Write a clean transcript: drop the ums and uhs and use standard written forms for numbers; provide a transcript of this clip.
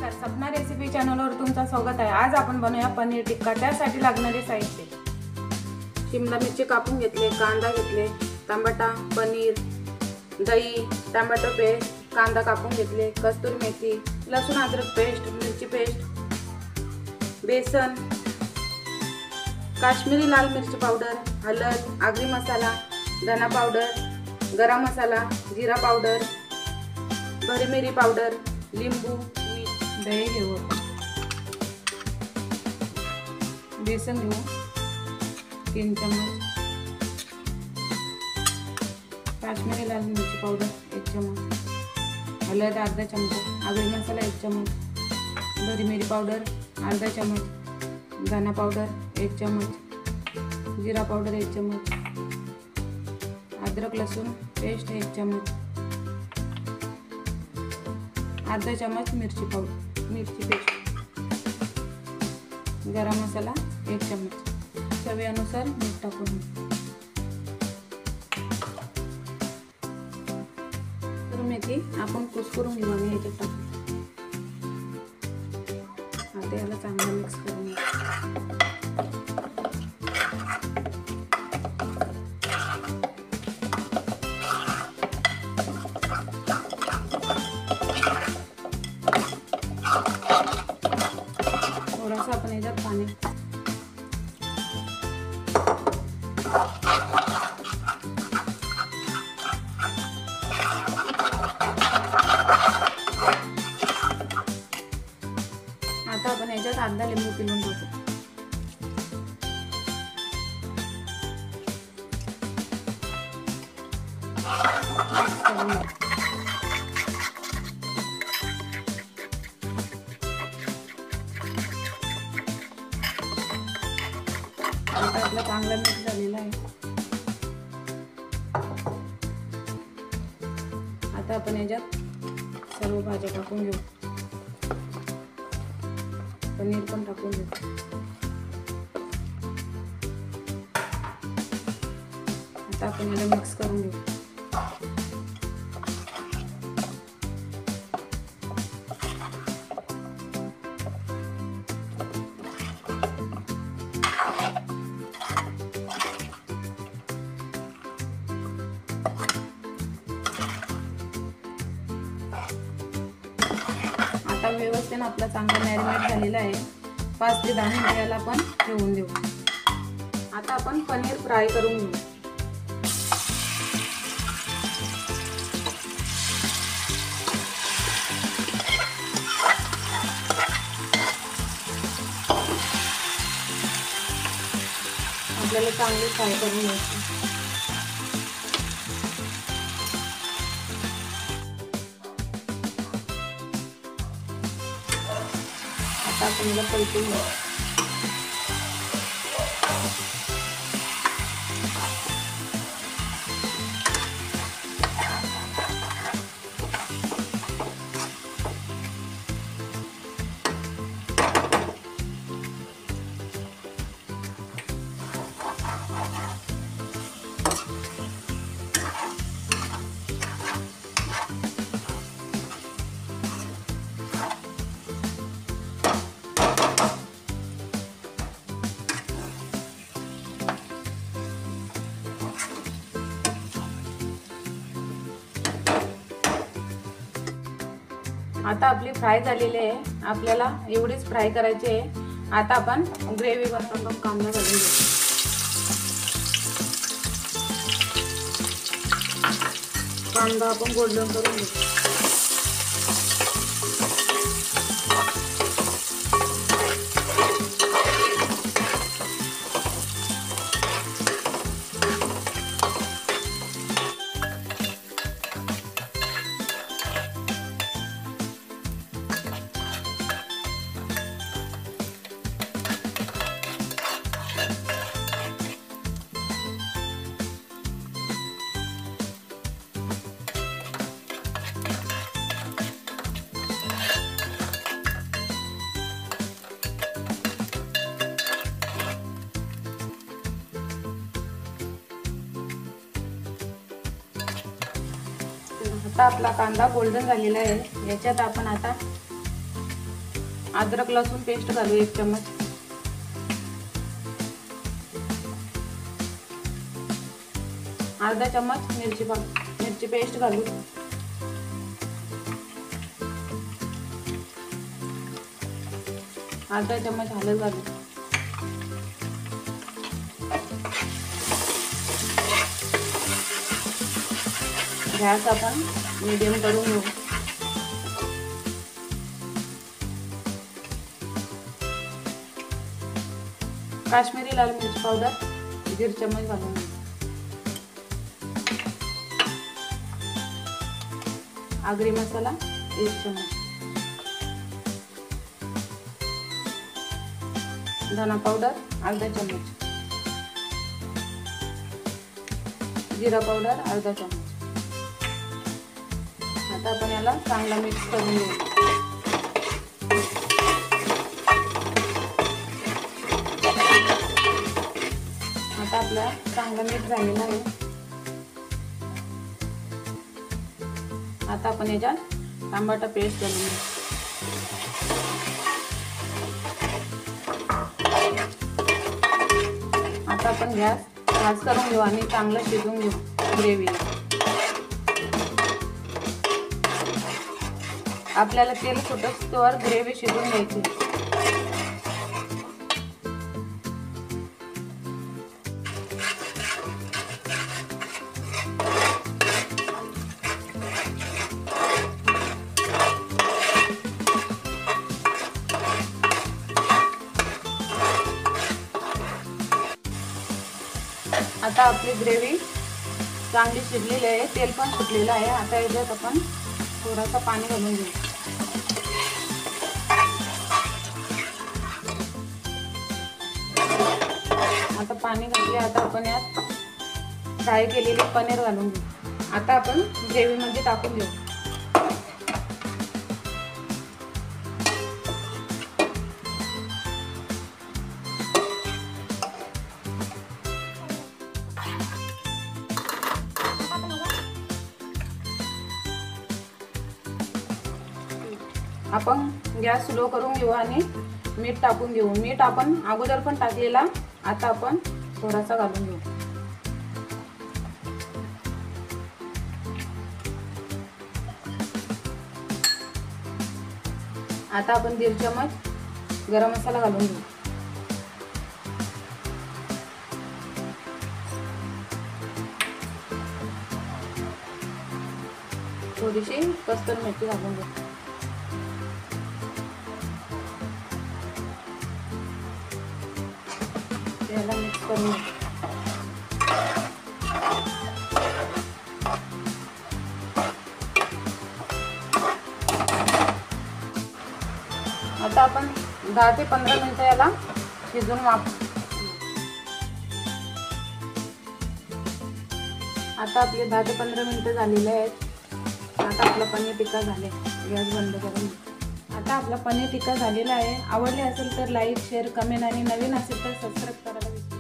नमस्कार, सपना रेसिपी चॅनलवर तुमचं स्वागत आहे। आज आपण बनवूया पनीर टिक्का। त्यासाठी लागणारे साहित्य: शिमला मिरची कापून घेतले, कांदा घेतले, टमाटा, पनीर, दही, टमाटो पेस्ट, कांदा कापून घेतले, कस्तुरी मेथी, लसूण अद्रक पेस्ट, मिरची पेस्ट, बेसन, काश्मीरी लाल मिरची पावडर, हळद, आगरी मसाला, धना पावडर, गरम मसाला, जीरा पावडर, बरी मिरी पावडर, लिंबू, मीठ, दही घेऊ, बेसन घेऊ 3 चम्मच, काश्मीरी लाल मिरची पावडर 1 चम्मच, हळद अर्धा चम्मच, आगरी मसाला 1 चम्मच, बरी मिरी पावडर अर्धा चम्मच, धना पावडर 1 चम्मच, जीरा पावडर 1 चम्मच, अदरक लसूण पेस्ट 1 चम्मच, अर्धा चम्मच मिरची पेस्ट, गरम मसाला 1 चम्मच, चवीनुसार मीठ टाकून मेथी आपण कुस्करून घेऊ आणि याच्यात टाकू। आता याला चांगलं मिक्स करून घेऊ। थोडासा आपण याच्यात पाणी आता आपण याच्यात अर्धा लिंबू पिळून टाकू। आता आपला चांगला मिक्स झालेला आहे। आता आपण याच्यात सर्व भाज्या टाकून घेऊ, पनीर पण टाकून घेऊ। आता आपण याला मिक्स करून घेऊ। आता व्यवस्थित आपला चांगला मॅरिनेट झालेला आहे। 5 ते 10 मिनिटे याला आपण ठेवून देऊ। आता आपण पनीर फ्राय करून घेऊ। आपल्याला चांगले फ्राय करून घ्यायचे। आता आपण याला परतून घेऊ। आता आपली फ्राय झालेली आहे। आपल्याला एवढीच फ्राय करायची आहे। आता आपण ग्रेव्ही बनवून कांदा घालून घेऊ। कांदा आपण गोल्डन करून घेऊ। आता आपला कांदा गोल्डन झालेला आहे। याच्यात आपण आता अद्रक लसूण पेस्ट घालू 1 चम्मच, अर्धा चम्मच मिरची पेस्ट घालू, अर्धा चम्मच हळद घालू, गॅस आपण मीडियम करून घेऊ। काश्मीरी लाल मिरची पावडर 1.5 चम्मच घालून घेऊ, आगरी मसाला 1 चम्मच, धना पावडर अर्धा चम्मच, जिरा पावडर अर्धा चम्मच। आता आपण याला चांगला मिक्स करून घेऊ। आता आपला चांगला मिक्स झालेला आहे। आता आपण याच्यात टमाटा पेस्ट घालून घेऊ। आता आपण गॅस खास करून घेऊ आणि चांगलं शिजवून घेऊ ग्रेव्ही। आपल्याला तेल सुटस्तोवर ग्रेव्ही शिजवून घ्यायची। आता आपली ग्रेव्ही चांगली शिजलेली आहे, तेल पण सुटलेलं आहे। आता याच्यात आपण थोडासा पाणी घालून घेऊ। आता पाणी घातले, आता आपण यात फ्राय केलेले पनीर घालून घेऊ। आता आपण ग्रेव्ही मध्ये टाकून घेऊ। आपण गॅस स्लो करून घेऊ आणि मीठ टाकून घेऊ। मीठ आपण अगोदर पण टाकलेला, आता आपण थोडासा घालून घेऊ। आता आपण 1.5 चम्मच गरम मसाला घालून घेऊ। थोडीशी कस्तुरी मेथी घालून घेऊ। याला मिक्स करून घेऊ। आता आपण 10 ते 15 मिनिटं याला शिजवून आता आपले 10 ते 15 मिनिटं झालेले आहेत। आता आपला पनीर टिक्का झाले, गॅस बंद करून। आता आपला पनीर टिक्का झालेला आहे। आवडले असेल तर लाईक, शेअर, कमेंट आणि नवीन असेल तर सबस्क्राईब करायला विसरू नका।